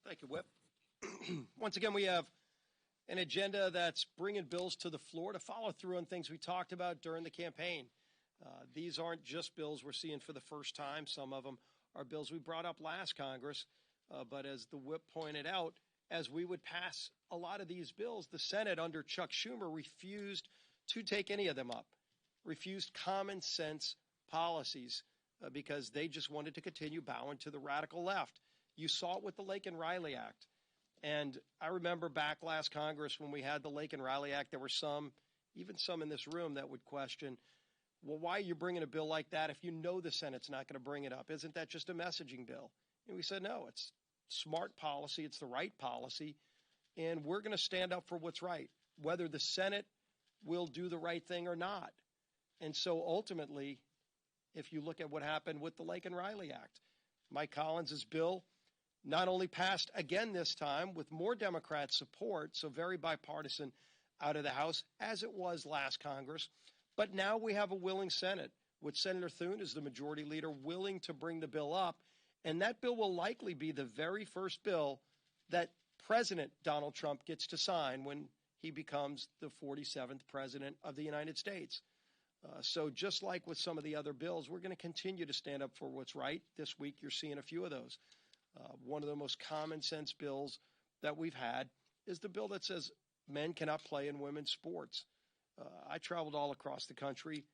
Thank you, Whip. Once again, we have an agenda that's bringing bills to the floor to follow through on things we talked about during the campaign. These aren't just bills we're seeing for the first time. Some of them are bills we brought up last Congress. But as the Whip pointed out, as we would pass a lot of these bills, the Senate under Chuck Schumer refused to take any of them up, refused common sense policies because they just wanted to continue bowing to the radical left. You saw it with the Lake and Riley Act. And I remember back last Congress when we had the Lake and Riley Act, there were some, even some in this room that would question, well, why are you bringing a bill like that if you know the Senate's not going to bring it up? Isn't that just a messaging bill? And we said, no, it's smart policy. It's the right policy. And we're going to stand up for what's right, whether the Senate will do the right thing or not. And so ultimately, if you look at what happened with the Lake and Riley Act, Mike Collins' bill not only passed again this time with more Democrat support, so very bipartisan out of the House, as it was last Congress, but now we have a willing Senate with Senator Thune as the majority leader willing to bring the bill up. And that bill will likely be the very first bill that President Donald Trump gets to sign when he becomes the 47th president of the United States. So just like with some of the other bills, we're going to continue to stand up for what's right. This week, you're seeing a few of those. One of the most common sense bills that we've had is the bill that says men cannot play in women's sports. I traveled all across the country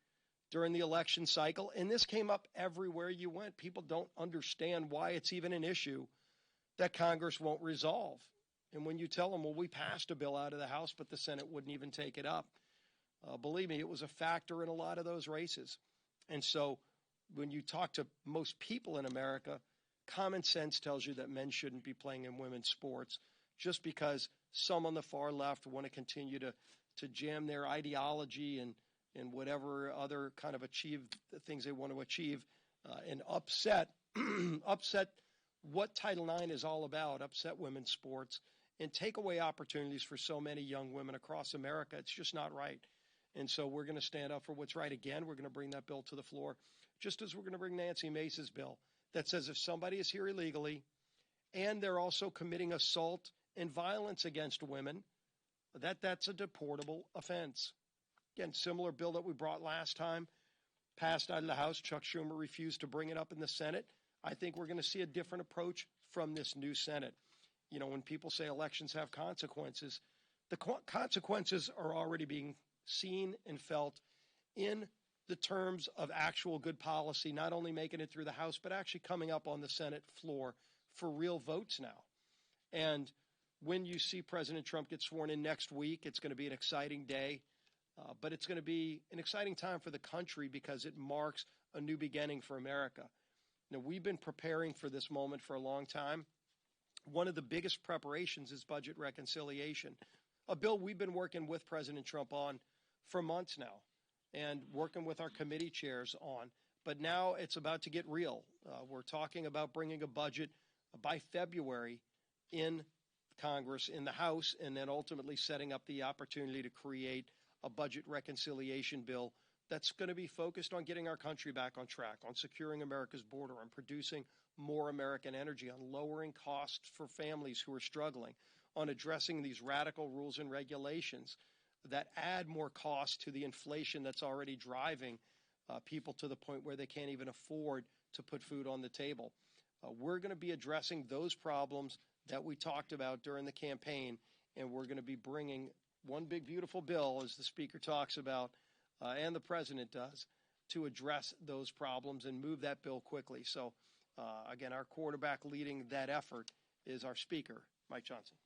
during the election cycle, and this came up everywhere you went. People don't understand why it's even an issue that Congress won't resolve. And when you tell them, well, we passed a bill out of the House, but the Senate wouldn't even take it up, believe me, it was a factor in a lot of those races. And so when you talk to most people in America, common sense tells you that men shouldn't be playing in women's sports just because some on the far left want to continue to jam their ideology and whatever other kind of achieve the things they want to achieve and upset what Title IX is all about, upset women's sports, and take away opportunities for so many young women across America. It's just not right. And so we're going to stand up for what's right. Again, we're going to bring that bill to the floor, just as we're going to bring Nancy Mace's bill that says if somebody is here illegally and they're also committing assault and violence against women, that's a deportable offense. Again, similar bill that we brought last time, passed out of the House. Chuck Schumer refused to bring it up in the Senate. I think we're going to see a different approach from this new Senate. You know, when people say elections have consequences, the consequences are already being seen and felt in the terms of actual good policy, not only making it through the House, but actually coming up on the Senate floor for real votes now. And when you see President Trump get sworn in next week, it's going to be an exciting day. But it's going to be an exciting time for the country because it marks a new beginning for America. Now, we've been preparing for this moment for a long time. One of the biggest preparations is budget reconciliation, a bill we've been working with President Trump on for months now and working with our committee chairs on. But now it's about to get real. We're talking about bringing a budget by February in Congress, in the House, and then ultimately setting up the opportunity to create a budget reconciliation bill that's going to be focused on getting our country back on track, on securing America's border, on producing more American energy, on lowering costs for families who are struggling, on addressing these radical rules and regulations that add more cost to the inflation that's already driving people to the point where they can't even afford to put food on the table. We're going to be addressing those problems that we talked about during the campaign, and we're going to be bringing one big, beautiful bill, as the Speaker talks about, and the President does, to address those problems and move that bill quickly. So, again, our quarterback leading that effort is our Speaker, Mike Johnson.